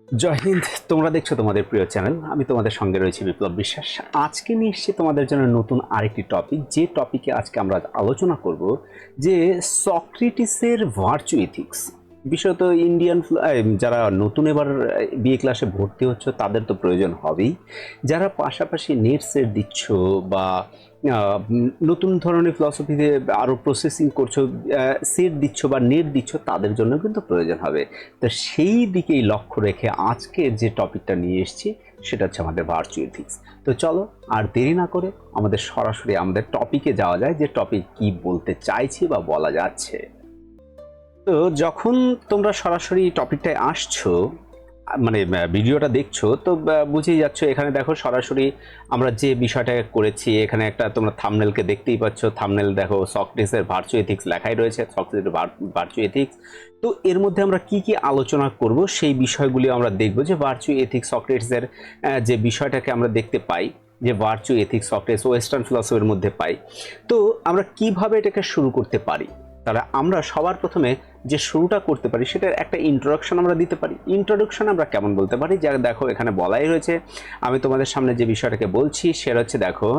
জয় হিন্দ। তোমরা দেখছো তোমাদের প্রিয় চ্যানেল, আমি তোমাদের সঙ্গে রয়েছি বিপ্লব বিশ্বাস। আজকে নিয়ে এসেছি তোমাদের জন্য নতুন আরেকটি টপিক, যে টপিকে আজকে আমরা আলোচনা করব যে সক্রেটিসের ভার্চু এথিক্স। বিশেষত ইন্ডিয়ান যারা নতুন এবার বিএ ক্লাসে ভর্তি হচ্ছে তাদের তো প্রয়োজন হবেই, যারা পাশাপাশি নেট সেট দিচ্ছ বা নতুন ধরনের ফিলসফিতে আরও প্রসেসিং করছো, সেট দিচ্ছ বা নেট দিচ্ছ, তাদের জন্য কিন্তু প্রয়োজন হবে। তো সেই দিকেই লক্ষ্য রেখে আজকে যে টপিকটা নিয়ে এসেছি সেটা হচ্ছে আমাদের ভার্চু এথিক্স। তো চলো আর দেরি না করে আমাদের সরাসরি আমাদের টপিকে যাওয়া যায়, যে টপিক কি বলতে চাইছি বা বলা যাচ্ছে। তো যখন তোমরা সরাসরি টপিকটায় আসছো, মানে ভিডিওটা দেখছো, তো বুঝেই যাচ্ছ। এখানে দেখো সরাসরি আমরা যে বিষয়টা করেছি, এখানে একটা তোমরা থাম্বনেলকে দেখতেই পাচ্ছ। থাম্বনেল দেখো, সক্রেটিসের ভার্চু এথিক্স লেখাই রয়েছে, সক্রেটিসের ভার্চু এথিক্স। তো এর মধ্যে আমরা কি কি আলোচনা করব সেই বিষয়গুলি আমরা দেখব, যে ভার্চু এথিক্স সক্রেটিসের যে বিষয়টাকে আমরা দেখতে পাই, যে ভার্চু এথিক্স সক্রেটিস ওয়েস্টার্ন ফিলসফির মধ্যে পাই। তো আমরা কিভাবে এটাকে শুরু করতে পারি, তাহলে আমরা সবার প্রথমে যে শুরুটা করতে পারি সেটার একটা ইন্ট্রোডাকশন আমরা দিতে পারি। ইন্ট্রোডাকশন আমরা কেমন বলতে পারি, যা দেখো এখানে বলাই রয়েছে। আমি তোমাদের সামনে যে বিষয়টাকে বলছি সেটা হচ্ছে, দেখো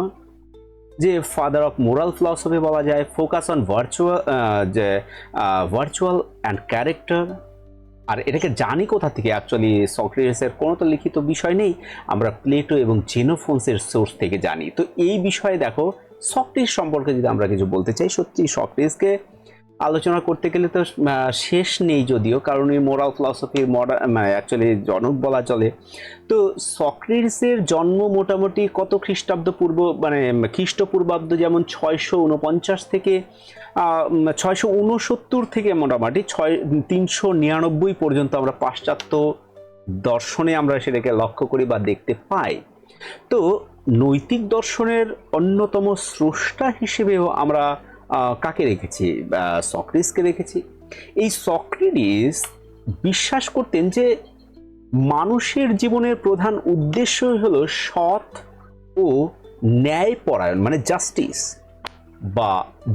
যে ফাদার অফ মোরাল ফিলসফি বলা যায়, focus on virtual and character. আর এটাকে জানি কোথা থেকে, অ্যাকচুয়ালি সক্রেটিসের কোনো তো লিখিত বিষয় নেই, আমরা প্লেটো এবং জেনোফোন্সের সোর্স থেকে জানি। তো এই বিষয়ে দেখো, সক্রেটিস সম্পর্কে যদি আমরা কিছু বলতে চাই, সত্যি সক্রেটিসকে আলোচনা করতে গেলে তো শেষ নেই, যদিও কারণ এই মোরাল ফিলসফির অ্যাকচুয়ালি জনক বলা চলে। তো সক্রেটিসের জন্ম মোটামুটি কত খ্রিস্টাব্দ পূর্ব, মানে খ্রিস্টপূর্বাব্দ যেমন 649 থেকে 669 থেকে মোটামুটি 399 পর্যন্ত আমরা পাশ্চাত্য দর্শনে আমরা সেটাকে লক্ষ্য করি বা দেখতে পাই। তো নৈতিক দর্শনের অন্যতম স্রষ্টা হিসেবেও আমরা কাকে রেখেছি? সক্রেটিসকে রেখেছি। এই সক্রেটিস বিশ্বাস করতেন যে মানুষের জীবনের প্রধান উদ্দেশ্য হলো সৎ ও ন্যায়পরায়ণ, মানে জাস্টিস, বা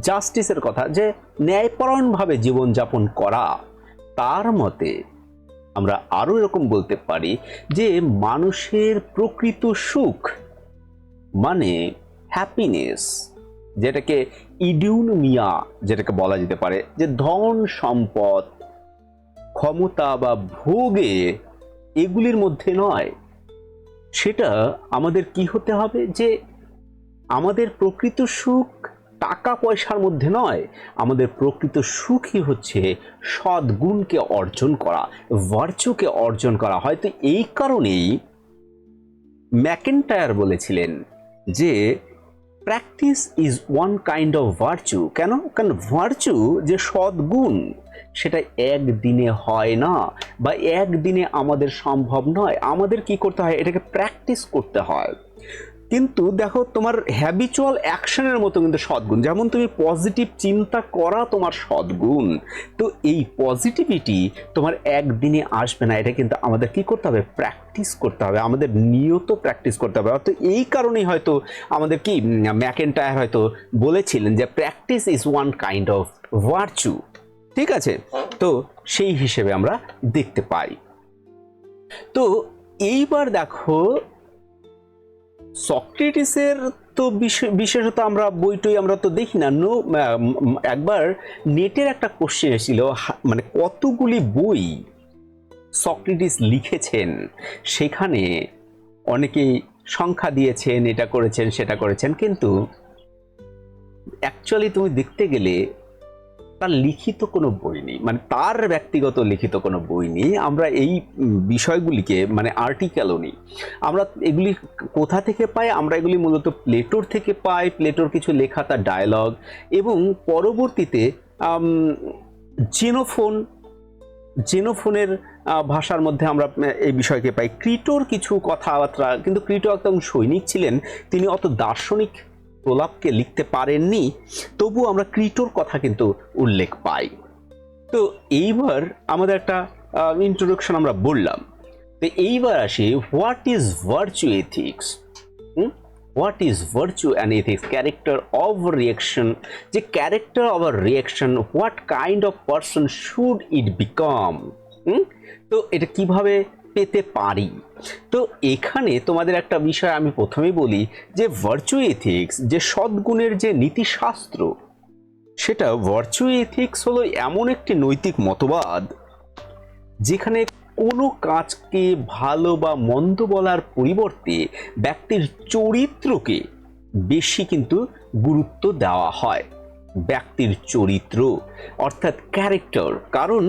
জাস্টিসের কথা, যে ন্যায়পরায়ণভাবে জীবনযাপন করা। তার মতে আমরা আরও এরকম বলতে পারি যে মানুষের প্রকৃত সুখ মানে হ্যাপিনেস, যেটাকে ইডিউনমিয়া যেটাকে বলা যেতে পারে, যে ধন সম্পদ ক্ষমতা বা ভোগে এগুলির মধ্যে নয়। সেটা আমাদের কি হতে হবে, যে আমাদের প্রকৃত সুখ টাকা পয়সার মধ্যে নয়, আমাদের প্রকৃত সুখই হচ্ছে সদ্গুণকে অর্জন করা, ভার্চুকে অর্জন করা। হয়তো এই কারণেই ম্যাকেন্টায়ার বলেছিলেন যে practice is one kind of virtue. কেন? কারণ ভার্চু যে সদ্গুণ, সেটা একদিনে হয় না বা একদিনে আমাদের সম্ভব নয়। আমাদের কি করতে হয়? এটাকে প্র্যাকটিস করতে হয়। কিন্তু দেখো, তোমার হ্যাবিচুয়াল অ্যাকশনের মতো কিন্তু সদ্গুণ, যেমন তুমি পজিটিভ চিন্তা করা তোমার সদ্গুণ, তো এই পজিটিভিটি তোমার একদিনে আসবে না। এটা কিন্তু আমাদের কি করতে হবে? প্র্যাকটিস করতে হবে, আমাদের নিয়ত প্র্যাকটিস করতে হবে। অর্থাৎ এই কারণেই হয়তো আমাদের কি ম্যাকেন্টায়ার হয়তো বলেছিলেন যে practice is one kind of virtue. ঠিক আছে, তো সেই হিসেবে আমরা দেখতে পাই। তো এইবার দেখো, সক্রেটিসের তো বিশেষত আমরা বইটই আমরা তো দেখি না। একবার নেটের একটা কোশ্চেন এসেছিল, মানে কতগুলি বই সক্রেটিস লিখেছেন, সেখানে অনেকেই সংখ্যা দিয়েছেন, এটা করেছেন সেটা করেছেন, কিন্তু অ্যাকচুয়ালি তুমি দেখতে গেলে তার লিখিত কোনো বই নেই, মানে তার ব্যক্তিগত লিখিত কোনো বই নেই। আমরা এই বিষয়গুলিকে, মানে আর্টিকেলও নেই। আমরা এগুলি কোথা থেকে পাই? আমরা এগুলি মূলত প্লেটোর থেকে পাই, প্লেটোর কিছু লেখা, তার ডায়ালগ, এবং পরবর্তীতে জেনোফোনের ভাষার মধ্যে আমরা এই বিষয়কে পাই। ক্রিটোর কিছু কথাবার্তা, কিন্তু ক্রিটো একদম সৈনিক ছিলেন, তিনি অত দার্শনিক প্রলাপকে লিখতে পারেননি, তবু আমরা ক্রিটোর কথা কিন্তু উল্লেখ পাই। তো এইবার আমাদের একটা ইন্ট্রোডাকশন আমরা বললাম। তো এইবার আসি, what is virtue ethics. What is virtue and ethics, character of reaction, যে character of a reaction, what kind of person should it become. তো এটা কিভাবে পেতে পারি। তো এখানে তোমাদের একটা বিষয় আমি প্রথমেই বলি যে ভার্চু এথিক্স, যে সদ্গুণের যে নীতিশাস্ত্র, সেটা ভার্চু এথিক্স হলো এমন একটি নৈতিক মতবাদ যেখানে কোনো কাজকে ভালো বা মন্দ বলার পরিবর্তে ব্যক্তির চরিত্রকে বেশি কিন্তু গুরুত্ব দেওয়া হয়। ব্যক্তির চরিত্র অর্থাৎ ক্যারেক্টার, কারণ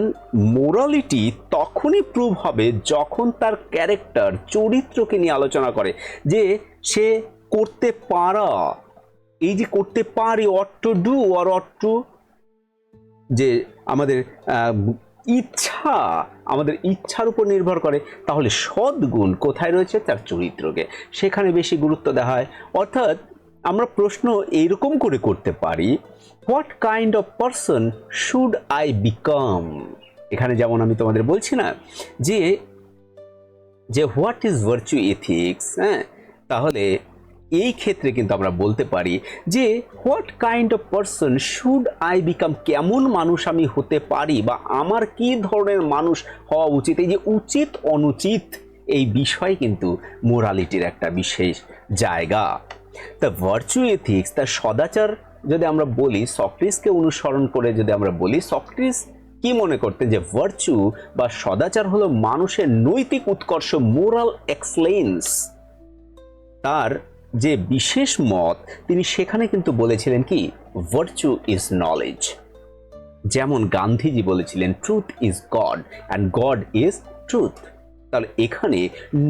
মোরালিটি তখনই প্রুভ হবে যখন তার ক্যারেক্টার, চরিত্রকে নিয়ে আলোচনা করে, যে সে করতে পারা, এই যে করতে পারি, ought to do or ought to, যে আমাদের ইচ্ছা, আমাদের ইচ্ছার উপর নির্ভর করে, তাহলে সদ্গুণ কোথায় রয়েছে? তার চরিত্রকে, সেখানে বেশি গুরুত্ব দেওয়া হয়। অর্থাৎ আমরা প্রশ্ন এইরকম করে করতে পারি, what kind of person should I become? এখানে যেমন আমি তোমাদের বলছি না যে যে হোয়াট ইজ ভার্চু এথিক্স, হ্যাঁ, তাহলে এই ক্ষেত্রে কিন্তু আমরা বলতে পারি যে what kind of person should I become, কেমন মানুষ আমি হতে পারি, বা আমার কি ধরনের মানুষ হওয়া উচিত। এই যে উচিত অনুচিত, এই বিষয় কিন্তু মোরালিটির একটা বিশেষ জায়গা। তা ভার্চু এথিক্স, তার সদাচার যদি আমরা বলি, সক্রেটিসকে অনুসরণ করে যদি আমরা বলি, সক্রেটিস কি মনে করতেন? যে ভার্চু বা সদাচার হলো মানুষের নৈতিক উৎকর্ষ, মোরাল এক্সেলেন্স। তার যে বিশেষ মত, তিনি সেখানে কিন্তু বলেছিলেন কি, ভার্চু ইজ নলেজ। যেমন গান্ধীজি বলেছিলেন truth is god and god is truth. তাহলে এখানে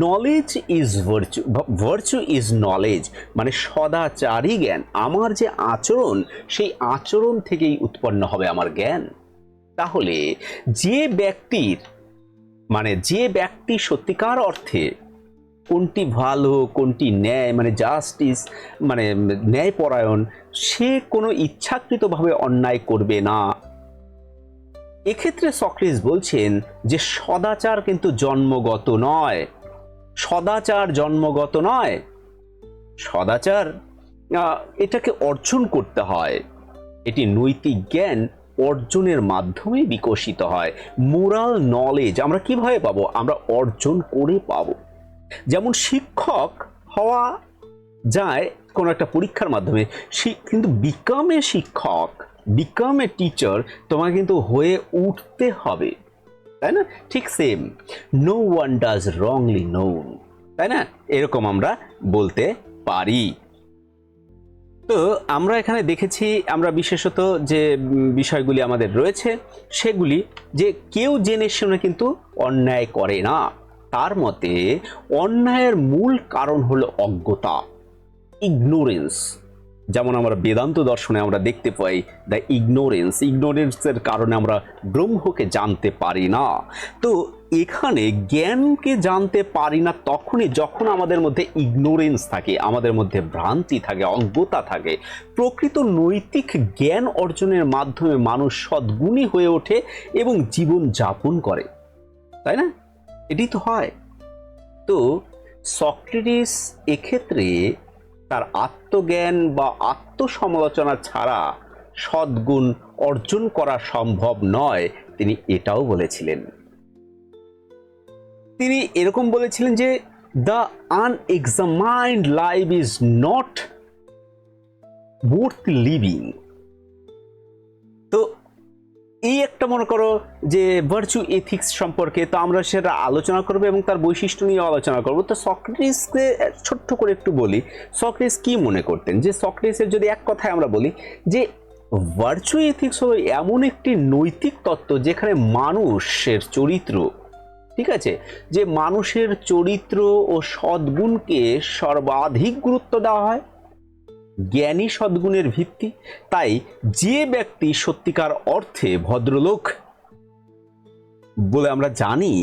knowledge is virtue, virtue is knowledge, মানে সদাচারী জ্ঞান। আমার যে আচরণ, সেই আচরণ থেকেই উৎপন্ন হবে আমার জ্ঞান। তাহলে যে ব্যক্তির, মানে যে ব্যক্তি সত্যিকার অর্থে কোনটি ভালো, কোনটি ন্যায়, মানে জাস্টিস, মানে ন্যায়পরায়ণ, সে কোনো ইচ্ছাকৃতভাবে অন্যায় করবে না। এক্ষেত্রে সক্রেটিস বলছেন যে সদাচার কিন্তু জন্মগত নয়, সদাচার জন্মগত নয়, সদাচার এটাকে অর্জন করতে হয়। এটি নৈতিক জ্ঞান অর্জনের মাধ্যমে বিকশিত হয়। মোরাল নলেজ আমরা কিভাবে পাবো? আমরা অর্জন করে পাবো। যেমন শিক্ষক হওয়া যায় কোনো একটা পরীক্ষার মাধ্যমে, কিন্তু বিকাম এ শিক্ষক, বিকাম এ টিচার, তোমাকে কিন্তু হয়ে উঠতে হবে, তাই না? ঠিক same, no one does wrongly known, তাই না? এরকম আমরা বলতে পারি। তো আমরা এখানে দেখেছি, আমরা বিশেষত যে বিষয়গুলি আমাদের রয়েছে সেগুলি, যে কেউ জেনে শুনে কিন্তু অন্যায় করে না। তার মতে অন্যায়ের মূল কারণ হলো অজ্ঞতা, ইগনোরেন্স। যেমন আমরা বেদান্ত দর্শনে আমরা দেখতে পাই দ্য ইগনোরেন্স, ইগনোরেন্সের কারণে আমরা ব্রহ্মকে জানতে পারি না। তো এখানে জ্ঞানকে জানতে পারি না তখনই যখন আমাদের মধ্যে ইগনোরেন্স থাকে, আমাদের মধ্যে ভ্রান্তি থাকে, অজ্ঞতা থাকে। প্রকৃত নৈতিক জ্ঞান অর্জনের মাধ্যমে মানুষ সদ্গুণী হয়ে ওঠে এবং জীবন যাপন করে, তাই না? এটি তো হয়। তো সক্রেটিস এক্ষেত্রে তার আত্মজ্ঞান বা আত্মসমালোচনা ছাড়া সদ্গুণ অর্জন করা সম্ভব নয়, তিনি এটাও বলেছিলেন। তিনি এরকম বলেছিলেন যে the unexamined life is not worth living. তো এই একটা মনে করো যে ভার্চু এথিক্স সম্পর্কে তো আমরা সেটা আলোচনা করবো এবং তার বৈশিষ্ট্য নিয়ে আলোচনা করবো। তো সক্রেটিসকে ছোট্ট করে একটু বলি, সক্রেটিস কি মনে করতেন? যে সক্রেটিসের যদি এক কথায় আমরা বলি যে ভার্চু এথিক্স হলো এমন একটি নৈতিক তত্ত্ব যেখানে মানুষের চরিত্র, ঠিক আছে, যে মানুষের চরিত্র ও সদ্গুণকে সর্বাধিক গুরুত্ব দেওয়া হয়, জ্ঞানী সদ্গুণের ভিত্তি। তাই যে ব্যক্তি সত্যিকার অর্থে ভদ্রলোক বলে আমরা জানি,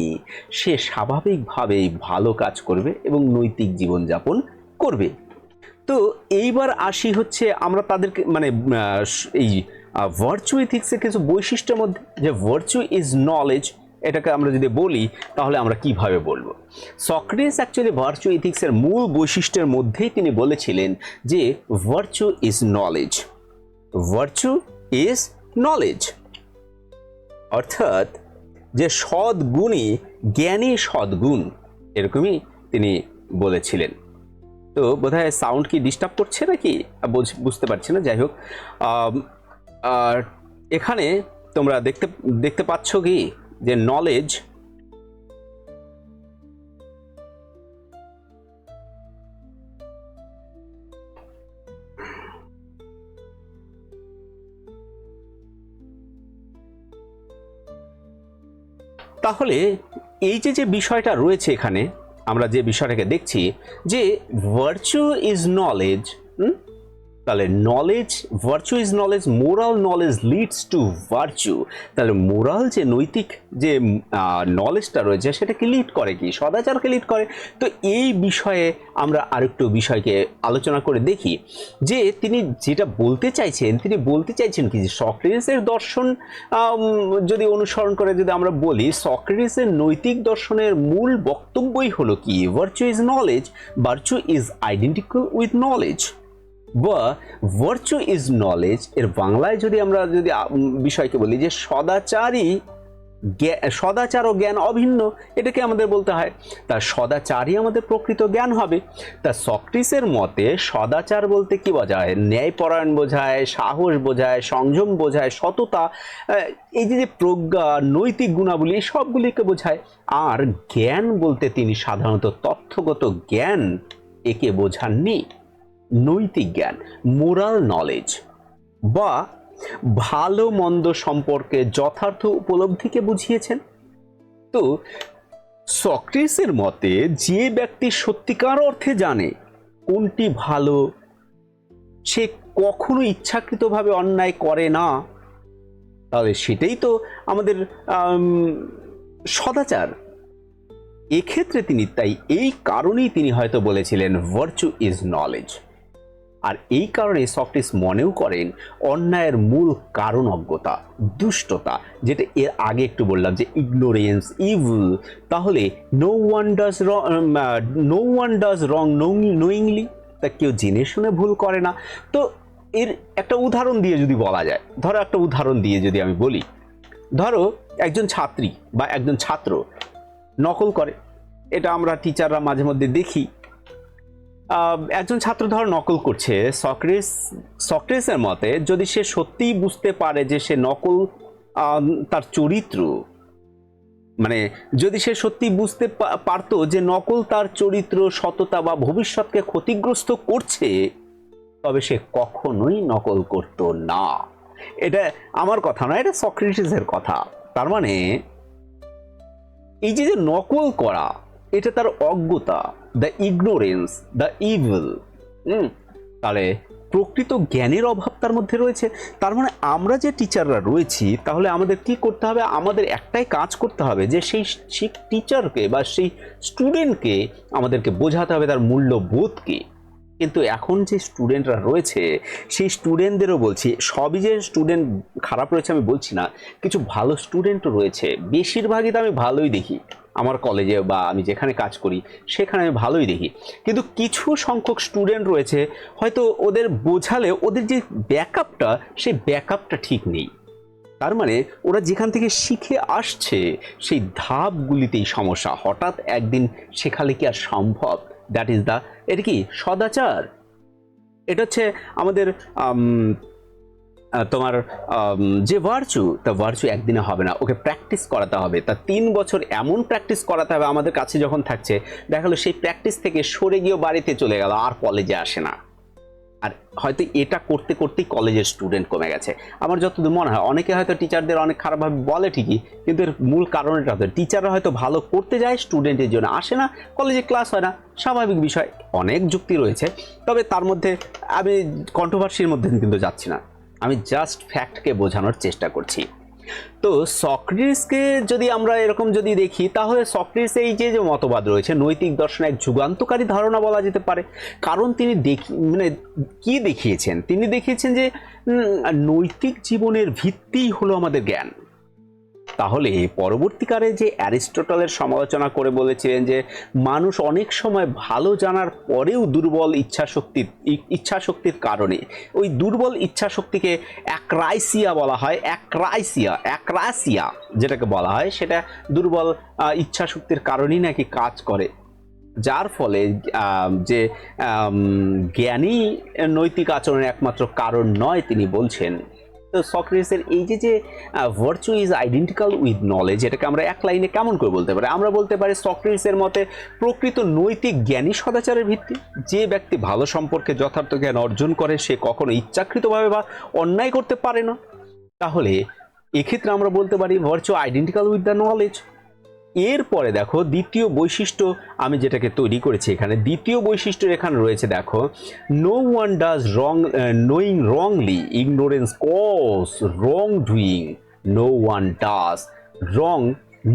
সে স্বাভাবিকভাবেই ভালো কাজ করবে এবং নৈতিক জীবনযাপন করবে। তো এইবার আসি হচ্ছে আমরা তাদেরকে মানে এই ভার্চু এথিক্সের কিছু বৈশিষ্ট্যের মধ্যে, যে ভার্চু ইজ নলেজ, এটাকে আমরা যদি বলি তাহলে আমরা কিভাবে বলবো? সক্রেটিস অ্যাকচুয়ালি ভার্চু এথিক্সের মূল বৈশিষ্ট্যের মধ্যেই তিনি বলেছিলেন যে virtue is knowledge, virtue is knowledge, অর্থাৎ যে সদ্গুণী জ্ঞানী সদ্গুণ, এরকমই তিনি বলেছিলেন। তো বোধহয় সাউন্ড কি ডিস্টার্ব করছে নাকি বুঝতে পারছি না। যাই হোক, আর এখানে তোমরা দেখতে পাচ্ছ কি যে নলেজ তাহলে এই যে বিষয়টা রয়েছে এখানে, আমরা যে বিষয়টাকে দেখছি যে ভার্চু ইজ নলেজ, তাহলে knowledge, virtue is knowledge, moral knowledge leads two virtue. তাহলে মোরাল যে নৈতিক যে নলেজটা রয়েছে সেটাকে লিড করে কি, সদাচারকে লিড করে। তো এই বিষয়ে আমরা আরেকটু বিষয়কে আলোচনা করে দেখি যে তিনি যেটা বলতে চাইছেন, তিনি বলতে চাইছেন কি যে সক্রেটিসের দর্শন যদি অনুসরণ করে যদি আমরা বলি, সক্রেটিসের নৈতিক দর্শনের মূল বক্তব্যই হলো কি, virtue is knowledge, virtue is identical with knowledge, বা ভার্চু ইজ নলেজ এর বাংলায় যদি আমরা বিষয়কে বলি যে সদাচার ও জ্ঞান অভিন্ন, এটাকে আমাদের বলতে হয়। তা সদাচারই আমাদের প্রকৃত জ্ঞান হবে। তা সক্রেটিসের মতে সদাচার বলতে কি বোঝায়? ন্যায়পরায়ণ বোঝায়, সাহস বোঝায়, সংযম বোঝায়, সততা, এই যে প্রজ্ঞা, নৈতিক গুণাবলী, সবগুলিকে বোঝায়। আর জ্ঞান বলতে তিনি সাধারণত তথ্যগত জ্ঞান একে বোঝাননি, নৈতিক জ্ঞান, মোরাল নলেজ বা ভালো মন্দ সম্পর্কে যথার্থ উপলব্ধিকে বুঝিয়েছেন। তো সক্রেটিসের মতে যে ব্যক্তি সত্যিকার অর্থে জানে কোনটি ভালো, সে কখনো ইচ্ছাকৃতভাবে অন্যায় করে না, তাহলে সেটাই তো আমাদের সদাচার। এক্ষেত্রে তিনি তাই এই কারণেই তিনি হয়তো বলেছিলেন ভার্চু ইজ নলেজ। আর এই কারণে সক্রেটিস মনেও করেন অন্যায়ের মূল কারণ অজ্ঞতা, দুষ্টতা, যেটা এর আগে একটু বললাম যে ইগনোরেন্স, ইভিল। তাহলে no one does wrong knowingly, তা কেউ জেনে শুনে ভুল করে না। তো এর একটা উদাহরণ দিয়ে যদি বলা যায়, ধরো একটা উদাহরণ দিয়ে যদি আমি বলি, ধরো একজন ছাত্রী বা একজন ছাত্র নকল করে, এটা আমরা টিচাররা মাঝে মধ্যে দেখি। একজন ছাত্র ধর নকল করছে, সক্রেটিসের মতে যদি সে সত্যিই বুঝতে পারে যে সে নকল তার চরিত্র, মানে যদি সে সত্যি বুঝতে পারতো যে নকল তার চরিত্র, সততা বা ভবিষ্যৎকে ক্ষতিগ্রস্ত করছে, তবে সে কখনোই নকল করত না। এটা আমার কথা নয়, এটা সক্রেটিসের কথা। তার মানে এই যে নকল করা, এটা তার অজ্ঞতা, দ্য ইগনোরেন্স, দ্য ইভিল। তাহলে প্রকৃত জ্ঞানের অভাব তার মধ্যে রয়েছে। তার মানে আমরা যে টিচাররা রয়েছি, তাহলে আমাদের কি করতে হবে? আমাদের একটাই কাজ করতে হবে যে সেই টিচারকে বা সেই স্টুডেন্টকে আমাদেরকে বোঝাতে হবে তার মূল্যবোধকে। কিন্তু এখন যে স্টুডেন্টরা রয়েছে, সেই স্টুডেন্টদেরও বলছি, সবই যে স্টুডেন্ট খারাপ রয়েছে আমি বলছি না, কিছু ভালো স্টুডেন্টও রয়েছে। বেশিরভাগই তো আমি ভালোই দেখি, আমার কলেজে বা আমি যেখানে কাজ করি সেখানে আমি ভালোই দেখি। কিন্তু কিছু সংখ্যক স্টুডেন্ট রয়েছে, হয়তো ওদের বোঝালে ওদের যে ব্যাকআপটা, সেই ব্যাকআপটা ঠিক নেই। তার মানে ওরা যেখান থেকে শিখে আসছে সেই ধাপগুলিতেই সমস্যা। হঠাৎ একদিন শেখালে কি আর সম্ভব? দ্যাট ইজ দ্য, এটা কি সদাচার? এটা হচ্ছে আমাদের তোমার যে ভার্চু, তা ভার্চু একদিনে হবে না, ওকে প্র্যাকটিস করাতে হবে। তা 3 বছর এমন প্র্যাকটিস করাতে হবে আমাদের কাছে যখন থাকছে, দেখা গেলো সেই প্র্যাকটিস থেকে সরে গিয়েও বাড়িতে চলে গেল, আর কলেজে আসে না। আর হয়তো এটা করতে করতেই কলেজের স্টুডেন্ট কমে গেছে। আমার যতদূর মনে হয়, অনেকে হয়তো টিচারদের অনেক খারাপভাবে বলে ঠিকই, কিন্তু এর মূল কারণ এটা হতো টিচাররা হয়তো ভালো করতে যায়, স্টুডেন্টের জন্য আসে না, কলেজে ক্লাস হয় না, স্বাভাবিক বিষয়। অনেক যুক্তি রয়েছে, তবে তার মধ্যে আমি কন্ট্রোভার্সির মধ্যে কিন্তু যাচ্ছি না, আমি জাস্ট ফ্যাক্টকে বোঝানোর চেষ্টা করছি। তো সক্রেটিসকে যদি আমরা এরকম যদি দেখি, তাহলে সক্রেটিস এই যে মতবাদ রয়েছে, নৈতিক দর্শন এক যুগান্তকারী ধারণা বলা যেতে পারে। কারণ তিনি কি দেখিয়েছেন? তিনি দেখিয়েছেন যে নৈতিক জীবনের ভিত্তিই হলো আমাদের জ্ঞান। তাহলে পরবর্তীকালে যে অ্যারিস্টটলের সমালোচনা করে বলেছিলেন যে মানুষ অনেক সময় ভালো জানার পরেও দুর্বল ইচ্ছাশক্তির কারণে, ওই দুর্বল ইচ্ছাশক্তিকে অ্যাক্রাইসিয়া বলা হয়, অ্যাক্রাসিয়া যেটাকে বলা হয়, সেটা দুর্বল ইচ্ছাশক্তির কারণেই নাকি কাজ করে, যার ফলে যে জ্ঞানী নৈতিক আচরণের একমাত্র কারণ নয় তিনি বলছেন। তো সক্রেটিসের এই যে virtue is identical with knowledge, এটাকে আমরা এক লাইনে কেমন করে বলতে পারি? আমরা বলতে পারি সক্রেটিসের মতে প্রকৃত নৈতিক জ্ঞানী সদাচারের ভিত্তি। যে ব্যক্তি ভালো সম্পর্কে যথার্থ জ্ঞান অর্জন করে সে কখনো ইচ্ছাকৃতভাবে বা অন্যায় করতে পারে না। তাহলে এক্ষেত্রে আমরা বলতে পারি virtue identical with the knowledge. এরপরে দেখো দ্বিতীয় বৈশিষ্ট্য আমি যেটাকে তৈরি করেছি, এখানে দ্বিতীয় বৈশিষ্ট্য এখানে রয়েছে, দেখো no one does wrong knowing wrongly, ignorance cause wrong doing, no one does wrong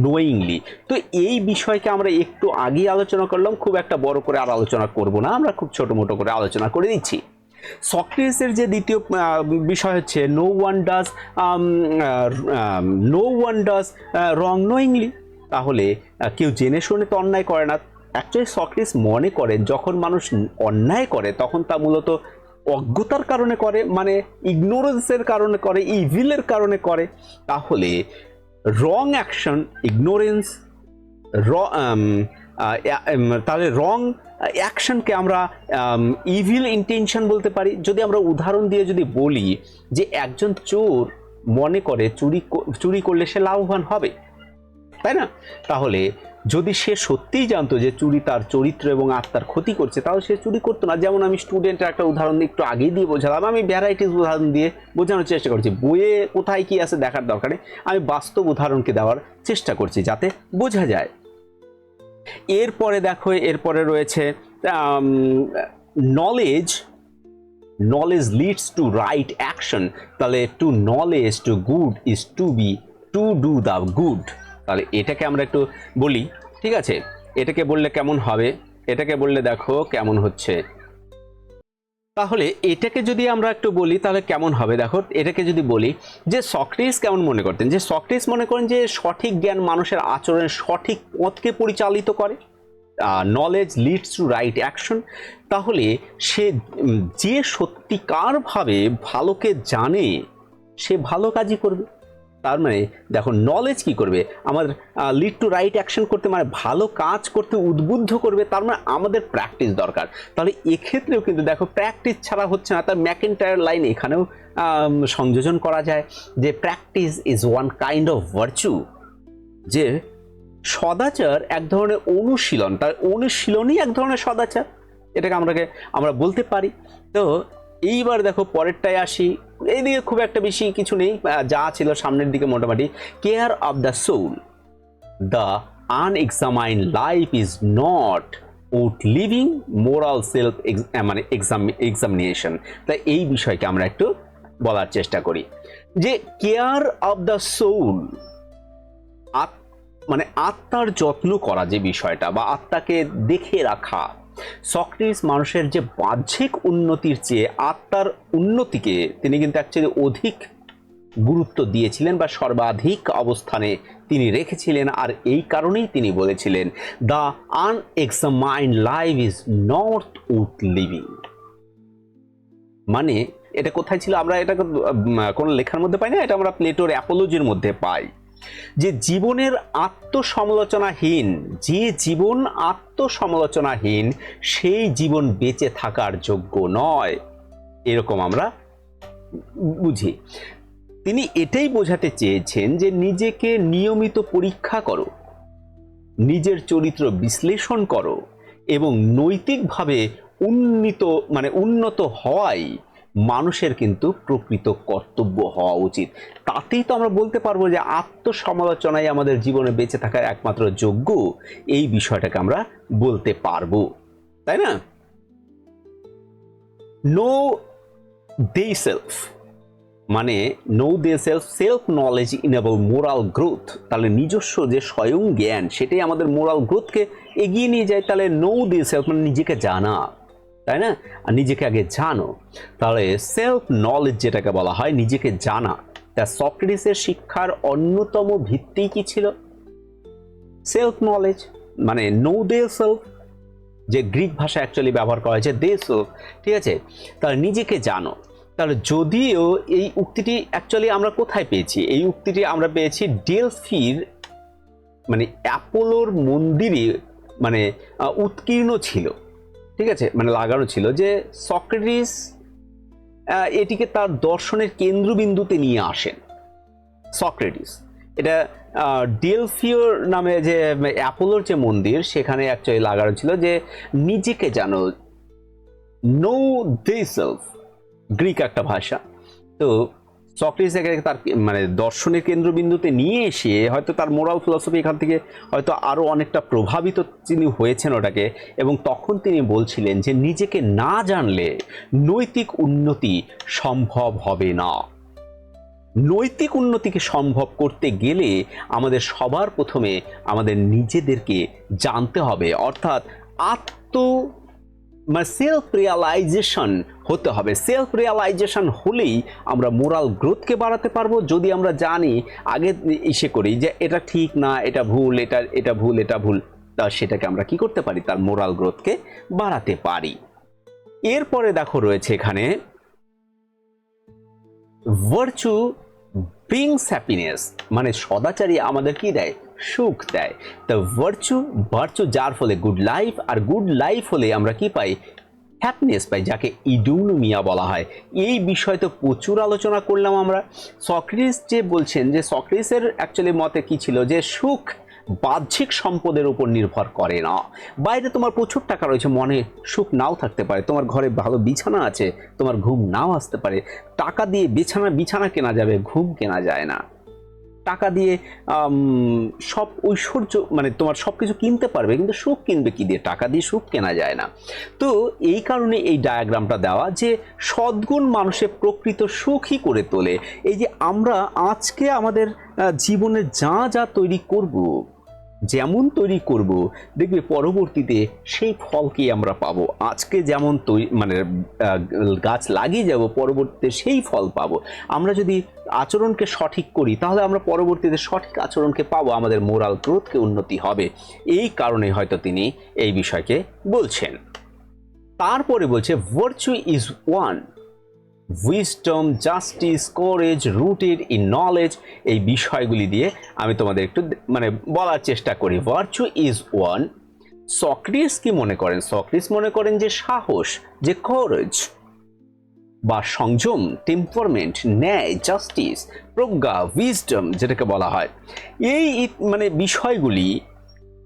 knowingly. তো এই বিষয়কে আমরা একটু আগেই আলোচনা করলাম, খুব একটা বড় করে আর আলোচনা করব না, আমরা খুব ছোট মোটো করে আলোচনা করে দিচ্ছি। সক্রেটিসের যে দ্বিতীয় বিষয় হচ্ছে no one does wrong knowingly, তাহলে কেউ জেনে শুনে তো অন্যায় করে না। অ্যাকচুয়ালি সক্রেটিস মনে করেন যখন মানুষ অন্যায় করে তখন তা মূলত অজ্ঞতার কারণে করে, মানে ইগনোরেন্সের কারণে করে, ইভিলের কারণে করে। তাহলে রং অ্যাকশন, ইগনোরেন্স, তাহলে রং অ্যাকশনকে আমরা ইভিল ইন্টেনশন বলতে পারি। যদি আমরা উদাহরণ দিয়ে যদি বলি যে একজন চোর মনে করে চুরি করলে সে লাভবান হবে, তাই না? তাহলে যদি সে সত্যিই জানতো যে চুরি তার চরিত্র এবং আত্মার ক্ষতি করছে, তাহলে সে চুরি করতো না। যেমন আমি স্টুডেন্টের একটা উদাহরণ একটু আগেই দিয়ে বোঝালাম, আমি ভ্যারাইটিস উদাহরণ দিয়ে বোঝানোর চেষ্টা করছি। বইয়ে কোথায় কি আছে দেখার দরকার নেই, আমি বাস্তব উদাহরণকে দেওয়ার চেষ্টা করছি যাতে বোঝা যায়। এরপরে দেখো, এরপরে রয়েছে knowledge leads to right action. তাহলে to knowledge to good is to do the good. তাহলে এটাকে আমরা একটু বলি, ঠিক আছে? এটাকে বললে কেমন হবে? এটাকে বললে দেখো কেমন হচ্ছে। তাহলে এটাকে যদি আমরা একটু বলি তাহলে কেমন হবে দেখো। এটাকে যদি বলি যে সক্রেটিস কেমন মনে করতেন, যে সক্রেটিস মনে করেন যে সঠিক জ্ঞান মানুষের আচরণের সঠিক পথকে পরিচালিত করে, knowledge leads to right action. তাহলে সে যে সত্যিকারভাবে ভালোকে জানে সে ভালো কাজই করবে। তার মানে দেখো নলেজ কি করবে, আমাদের লিড টু রাইট অ্যাকশন করতে, মানে ভালো কাজ করতে উদ্বুদ্ধ করবে। তার মানে আমাদের প্র্যাকটিস দরকার। তাহলে এক্ষেত্রেও কিন্তু দেখো প্র্যাকটিস ছাড়া হচ্ছে না। তার ম্যাকেন্টায়ার লাইন এখানেও সংযোজন করা যায় যে practice is one kind of virtue, যে সদাচার এক ধরনের অনুশীলন, তার অনুশীলনই এক ধরনের সদাচার, এটাকে আমরা বলতে পারি। তো এইবার দেখো পরেরটায় আসি। এইদিকে খুব একটা বেশি কিছু নেই, যা ছিল সামনের দিকে মোটামুটি। Care of the soul, the unexamined life is not would living moral self মানে এক্সামিনেশন। তাই এই বিষয়কে আমরা একটু বলার চেষ্টা করি যে কেয়ার অফ দ্য সোল, মানে আত্মার যত্ন করা যে বিষয়টা, বা আত্মাকে দেখে রাখা। সক্রেটিস মানুষের যে বাহ্যিক উন্নতির চেয়ে আত্মার উন্নতিকে তিনি কিন্তু অ্যাকচুয়ালি অধিক গুরুত্ব দিয়েছিলেন বা সর্বাধিক অবস্থানে তিনি রেখেছিলেন। আর এই কারণেই তিনি বলেছিলেন the unexamined life is not would living. মানে এটা কোথায় ছিল? আমরা এটা কোনো লেখার মধ্যে পাই না, এটা আমরা প্লেটোর অ্যাপোলজির মধ্যে পাই, যে জীবনের আত্মসমালোচনাহীন, যে জীবন আত্মসমালোচনাহীন সেই জীবন বেঁচে থাকার যোগ্য নয়, এরকম আমরা বুঝি। তিনি এটাই বোঝাতে চেয়েছেন যে নিজেকে নিয়মিত পরীক্ষা করো, নিজের চরিত্র বিশ্লেষণ করো এবং নৈতিকভাবে উন্নত হওয়াই মানুষের কিন্তু প্রকৃত কর্তব্য হওয়া উচিত। তাতেই তো আমরা বলতে পারবো যে আত্মসমালোচনাই আমাদের জীবনে বেঁচে থাকার একমাত্র যোগ্য, এই বিষয়টাকে আমরা বলতে পারবো, তাই না? নো দে সেলফ, মানে know the self, self knowledge enable moral growth. তাহলে নিজস্ব যে স্বয়ং জ্ঞান সেটাই আমাদের মোরাল গ্রোথকে এগিয়ে নিয়ে যায়। তাহলে নো দে সেলফ মানে নিজেকে জানা, তাই না? আর নিজেকে আগে জানো। তাহলে সেলফ নলেজ যেটাকে বলা হয়, নিজেকে জানা, তা সক্রেটিসের শিক্ষার অন্যতম ভিত্তি কি ছিল? সেলফ নলেজ, মানে নো দে সেলফ, যে গ্রিক ভাষা অ্যাকচুয়ালি ব্যবহার করা হয়েছে দে সেলফ, ঠিক আছে? তাহলে নিজেকে জানো। তাহলে যদিও এই উক্তিটি অ্যাকচুয়ালি আমরা কোথায় পেয়েছি? এই উক্তিটি আমরা পেয়েছি ডেলফির মানে অ্যাপোলোর মন্দিরে মানে উৎকীর্ণ ছিল, ঠিক আছে, মানে লাগানো ছিল যে সক্রেটিস এটিকে তার দর্শনের কেন্দ্রবিন্দুতে নিয়ে আসেন। সক্রেটিস এটা ডেলফিওর নামে যে অ্যাপোলোর যে মন্দির সেখানে অ্যাকচুয়ালি লাগানো ছিল যে নিজেকে জানো, নো দে সেলফ, গ্রিক একটা ভাষা। তো সক্রেটিস তার মানে দর্শনের কেন্দ্রবিন্দুতে নিয়ে এসে হয়তো তার মোরাল ফিলসফি এখান থেকে হয়তো আরও অনেকটা প্রভাবিত তিনি হয়েছেন ওটাকে, এবং তখন তিনি বলছিলেন যে নিজেকে না জানলে নৈতিক উন্নতি সম্ভব হবে না। নৈতিক উন্নতিকে সম্ভব করতে গেলে আমাদের সবার প্রথমে আমাদের নিজেদেরকে জানতে হবে, অর্থাৎ আত্ম মানে সেলফ রিয়ালাইজেশন হতে হবে। সেলফ রিয়ালাইজেশন হলেই আমরা মোরাল গ্রোথকে বাড়াতে পারবো। যদি আমরা জানি আগে ইসে করি যে এটা ঠিক না, এটা ভুল, এটা ভুল, এটা ভুল, তা সেটাকে আমরা কি করতে পারি? তার মোরাল গ্রোথকে বাড়াতে পারি। এরপরে দেখো রয়েছে এখানে ভার্চু ব্রিংস হ্যাপিনেস, মানে সদাচারী আমাদের কি দেয়? সুখ দেয়। তো ভার্চু যার ফলে গুড লাইফ, আর গুড লাইফ হলে আমরা কি পাই? হ্যাপিনেস পাই, যাকে ইডুনোমিয়া বলা হয়। এই বিষয় তো প্রচুর আলোচনা করলাম আমরা। সক্রেটিস যে বলছেন যে সক্রেটিসের অ্যাকচুয়ালি মতে কি ছিল যে সুখ বাহ্যিক সম্পদের উপর নির্ভর করে না। বাইরে তোমার প্রচুর টাকা রয়েছে, মনে সুখ নাও থাকতে পারে, তোমার ঘরে ভালো বিছানা আছে, তোমার ঘুম নাও আসতে পারে। টাকা দিয়ে বিছানা কেনা যাবে, ঘুম কেনা যায় না। টাকা দিয়ে সব ঐশ্বর্য মানে তোমার সব কিছু কিনতে পারবে, কিন্তু সুখ কিনবে কি দিয়ে? টাকা দিয়ে সুখ কেনা যায় না। তো এই কারণে এই ডায়াগ্রামটা দেওয়া যে সদ্গুণ মানুষের প্রকৃত সুখী করে তোলে। এই যে আমরা আজকে আমাদের জীবনে যা যা তৈরি করব, যেমন তৈরি করব, দেখবে পরবর্তীতে সেই ফলকেই আমরা পাবো। আজকে যেমন মানে গাছ লাগিয়ে যাব, পরবর্তীতে সেই ফল পাবো। আমরা যদি আচরণকে সঠিক করি তাহলে আমরা পরবর্তীতে সঠিক আচরণকে পাবো, আমাদের মোরাল গ্রোথকে উন্নতি হবে। এই কারণে হয়তো তিনি এই বিষয়কে বলছেন। তারপরে বলছে virtue is one, wisdom, justice, কোরেজ, rooted in knowledge. এই বিষয়গুলি দিয়ে আমি তোমাদের একটু মানে বলার চেষ্টা করি। ভার্চু ইজ ওয়ান, সক্রেটিস কি মনে করেন? সক্রেটিস মনে করেন যে সাহস, যে কোরেজ বা সংযম, টেম্পারমেন্ট, ন্যায়, জাস্টিস, প্রজ্ঞা, উইজডম যেটাকে বলা হয়, এই মানে বিষয়গুলি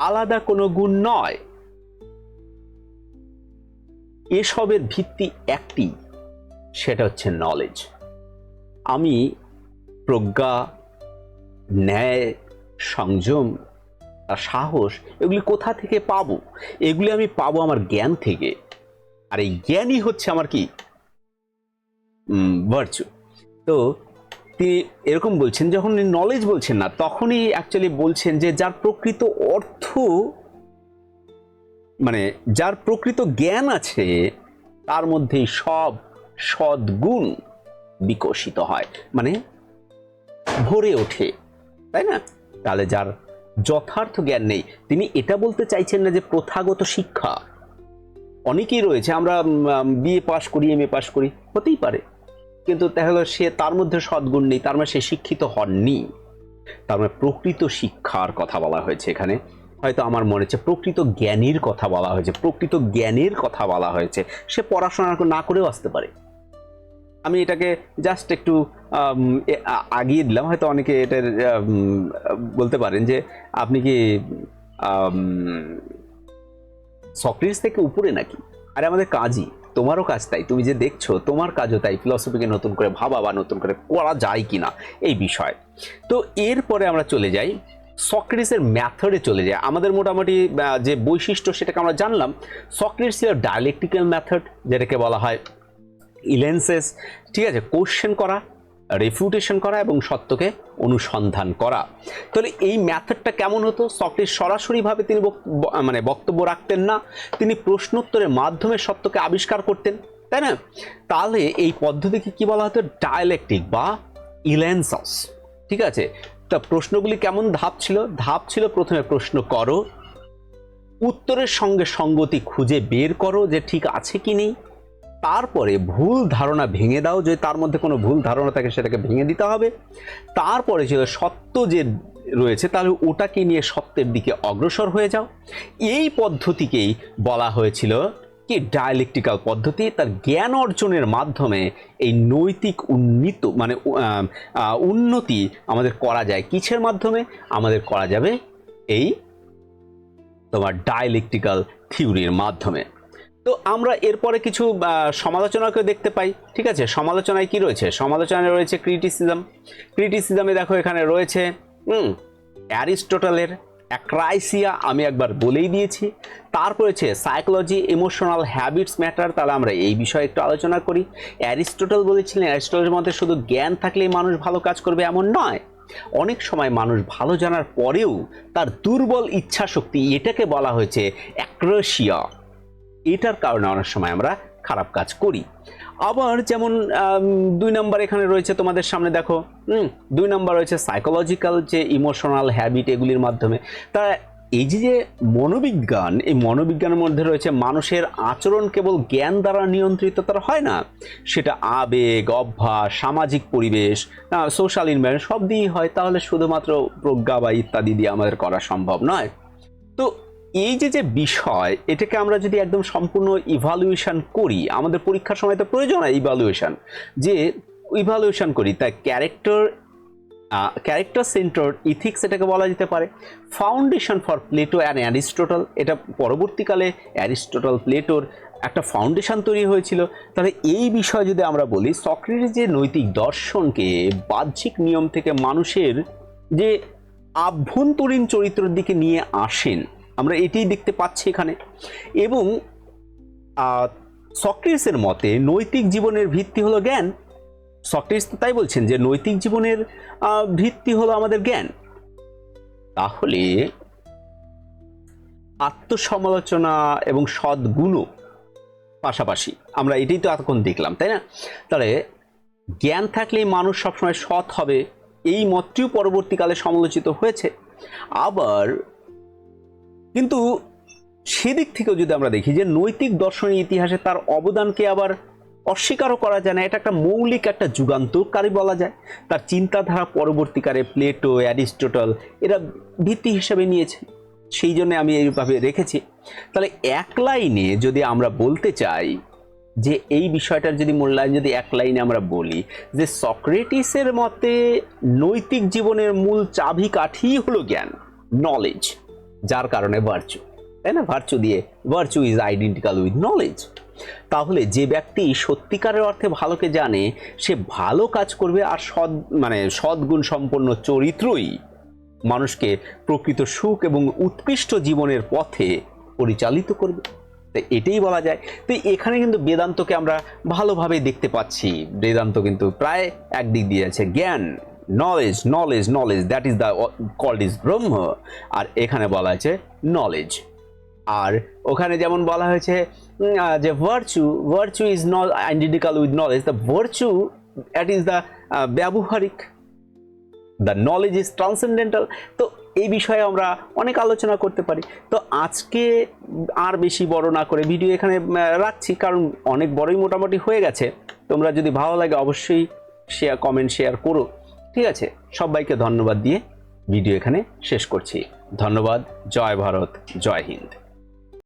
আলাদা কোনো গুণ নয়। এসবের ভিত্তি একটি, সেটা হচ্ছে নলেজ। আমি প্রজ্ঞা, ন্যায়, সংযম আর সাহস এগুলি কোথা থেকে পাবো? এগুলি আমি পাবো আমার জ্ঞান থেকে। আর এই জ্ঞানই হচ্ছে আমার কি? ভার্চু। তো তিনি এরকম বলছেন, যখন নলেজ বলছেন না, তখনই অ্যাকচুয়ালি বলছেন যে যার প্রকৃত অর্থ মানে যার প্রকৃত জ্ঞান আছে তার মধ্যেই সব সদ্গুণ বিকশিত হয়, মানে ভরে ওঠে, তাই না? তাহলে যার যথার্থ জ্ঞান নেই, তিনি এটা বলতে চাইছেন না যে প্রথাগত শিক্ষা, অনেকেই রয়েছে আমরা বিএ পাশ করি, এমএ পাশ করি, হতেই পারে, কিন্তু তাহলে সে তার মধ্যে সদ্গুণ নেই, তার মানে সে শিক্ষিত হননি। তার মানে প্রকৃত শিক্ষার কথা বলা হয়েছে এখানে। হয়তো আমার মনে হচ্ছে প্রকৃত জ্ঞানীর কথা বলা হয়েছে, প্রকৃত জ্ঞানের কথা বলা হয়েছে। সে পড়াশোনা না করেও আসতে পারে। আমি এটাকে জাস্ট একটু আগিয়ে দিলাম, হয়তো অনেকে এটার বলতে পারেন যে আপনি কি সক্রেটিস থেকে উপরে নাকি? আরে আমাদের কাজই, তোমারও কাজ তাই, তুমি যে দেখছো তোমার কাজও তাই, ফিলসফিকে নতুন করে ভাবা বা নতুন করে করা যায় কিনা এই বিষয়। তো এরপরে আমরা চলে যাই সক্রেটিসের ম্যাথডে চলে যায়। আমাদের মোটামুটি যে বৈশিষ্ট্য সেটাকে আমরা জানলাম। সক্রেটিস ছিল ডায়ালেকটিক্যাল মেথড, যেটাকে বলা হয় ইলেন্সেস, ঠিক আছে, কোশ্চেন করা, রেফিউটেশন করা এবং সত্যকে অনুসন্ধান করা। তাহলে এই মেথডটা কেমন হতো? সক্রেটিস সরাসরিভাবে তিনি মানে বক্তব্য রাখতেন না, তিনি প্রশ্নোত্তরের মাধ্যমে সত্যকে আবিষ্কার করতেন, তাই না? তাহলে এই পদ্ধতিকে কি বলা হতো? ডায়ালেকটিক বা ইলেনসস। ঠিক আছে, তা প্রশ্নগুলি কেমন ধাপ ছিল প্রথমে প্রশ্ন করো, উত্তরের সঙ্গে সঙ্গতি খুঁজে বের করো যে ঠিক আছে কি নেই, তারপরে ভুল ধারণা ভেঙে দাও, যদি তার মধ্যে কোনো ভুল ধারণা থাকে সেটাকে ভেঙে দিতে হবে। তারপরে ছিল সত্য যে রয়েছে তাহলে ওটাকে নিয়ে সত্যের দিকে অগ্রসর হয়ে যাও। এই পদ্ধতিকেই বলা হয়েছিল কি ডায়ালেকটিক্যাল পদ্ধতি। তার জ্ঞান অর্জনের মাধ্যমে এই নৈতিক উন্নতি আমাদের করা যায় কিসের মাধ্যমে? আমাদের করা যাবে এই তোমার ডায়ালেকটিক্যাল থিওরির মাধ্যমে। তো আমরা এরপরে কিছু সমালোচনাকে দেখতে পাই। ঠিক আছে, সমালোচনায় কি রয়েছে? সমালোচনায় রয়েছে ক্রিটিসিজমে দেখো এখানে রয়েছে অ্যারিস্টটলের অ্যাক্রাইসিয়া, আমি একবার বলেই দিয়েছি। তারপর হচ্ছে সাইকোলজি, ইমোশনাল হ্যাবিটস ম্যাটার, তাহলে আমরা এই বিষয়ে একটু আলোচনা করি। অ্যারিস্টটল বলেছিলেন অ্যারিস্টটলের মধ্যে শুধু জ্ঞান থাকলেই মানুষ ভালো কাজ করবে এমন নয়, অনেক সময় মানুষ ভালো জানার পরেও তার দুর্বল ইচ্ছা শক্তি, এটাকে বলা হয়েছে অ্যাক্রেশিয়া, এটার কারণে অনেক সময় আমরা খারাপ কাজ করি। আবার যেমন 2 নম্বর এখানে রয়েছে তোমাদের সামনে দেখো, 2 নম্বর রয়েছে সাইকোলজিক্যাল যে ইমোশনাল হ্যাবিট, এগুলির মাধ্যমে। তা এই যে মনোবিজ্ঞান, এই মনোবিজ্ঞানের মধ্যে রয়েছে মানুষের আচরণ কেবল জ্ঞান দ্বারা নিয়ন্ত্রিত তার হয় না, সেটা আবেগ, অভ্যাস, সামাজিক পরিবেশ, সোশ্যাল এনভায়রনমেন্ট সব দিয়েই হয়। তাহলে শুধুমাত্র প্রজ্ঞা বা ইত্যাদি দিয়ে আমাদের করা সম্ভব নয়। তো এই যে বিষয়, এটাকে আমরা যদি একদম সম্পূর্ণ ইভালুয়েশন করি, আমাদের পরীক্ষার সময় তো প্রয়োজন হয় ইভালুয়েশন করি, তাই ক্যারেক্টার সেন্টার্ড ইথিক্স এটাকে বলা যেতে পারে। Foundation for Plato and Aristotle, এটা পরবর্তীকালে অ্যারিস্টটল প্লেটোর একটা ফাউন্ডেশন তৈরি হয়েছিল। তাহলে এই বিষয়ে যদি আমরা বলি, সক্রেটিস যে নৈতিক দর্শনকে বাহ্যিক নিয়ম থেকে মানুষের যে আভ্যন্তরীণ চরিত্রের দিকে নিয়ে আসেন, আমরা এটাই দেখতে পাচ্ছি এখানে। এবং সক্রেটিসের মতে নৈতিক জীবনের ভিত্তি হলো জ্ঞান। সক্রেটিস তো তাই বলছেন যে নৈতিক জীবনের ভিত্তি হলো আমাদের জ্ঞান। তাহলে আত্মসমালোচনা এবং সদ্গুণও পাশাপাশি, আমরা এটাই তো এতক্ষণ দেখলাম, তাই না? তাহলে জ্ঞান থাকলেই মানুষ সবসময় সৎ হবে, এই মতটিও পরবর্তীকালে সমালোচিত হয়েছে। আবার কিন্তু সেদিক থেকেও যদি আমরা দেখি যে নৈতিক দর্শনের ইতিহাসে তার অবদানকে আবার অস্বীকারও করা যায় না, এটা একটা মৌলিক একটা যুগান্তকারী বলা যায়। তার চিন্তাধারা পরবর্তীকালে প্লেটো, অ্যারিস্টটল এরা ভিত্তি হিসেবে নিয়েছে, সেই জন্য আমি এইভাবে রেখেছি। তাহলে এক লাইনে যদি আমরা বলতে চাই যে এই বিষয়টার যদি মূল্যায়ন যদি এক লাইনে আমরা বলি যে সক্রেটিসের মতে নৈতিক জীবনের মূল চাবিকাঠি হলো জ্ঞান, নলেজ, যার কারণে ভার্চু, তাই না? Virtue is identical with knowledge. তাহলে যে ব্যক্তি সত্যিকারের অর্থে ভালোকে জানে, সে ভালো কাজ করবে, আর সদ্গুণ সম্পন্ন চরিত্রই মানুষকে প্রকৃত সুখ এবং উৎকৃষ্ট জীবনের পথে পরিচালিত করবে। তাই এটাই বলা যায়। তো এখানে কিন্তু বেদান্তকে আমরা ভালোভাবে দেখতে পাচ্ছি। বেদান্ত কিন্তু প্রায় একদিক দিয়ে আছে জ্ঞান, knowledge, that is the called is Brahma. আর এখানে বলা হয়েছে নলেজ। আর ওখানে যেমন বলা হয়েছে যে virtue is not identical with knowledge, the virtue that is the ব্যবহারিক, দ্য নলেজ ইজ ট্রান্সেন্ডেন্টাল। তো এই বিষয়ে আমরা অনেক আলোচনা করতে পারি। তো আজকে আর বেশি বড় না করে ভিডিও এখানে রাখছি, কারণ অনেক বড়ই মোটামুটি হয়ে গেছে। তোমরা যদি ভালো লাগে অবশ্যই কমেন্ট শেয়ার করো। ঠিক আছে, সবাইকে ধন্যবাদ দিয়ে ভিডিও এখানে শেষ করছি। ধন্যবাদ। জয় ভারত, জয় হিন্দ।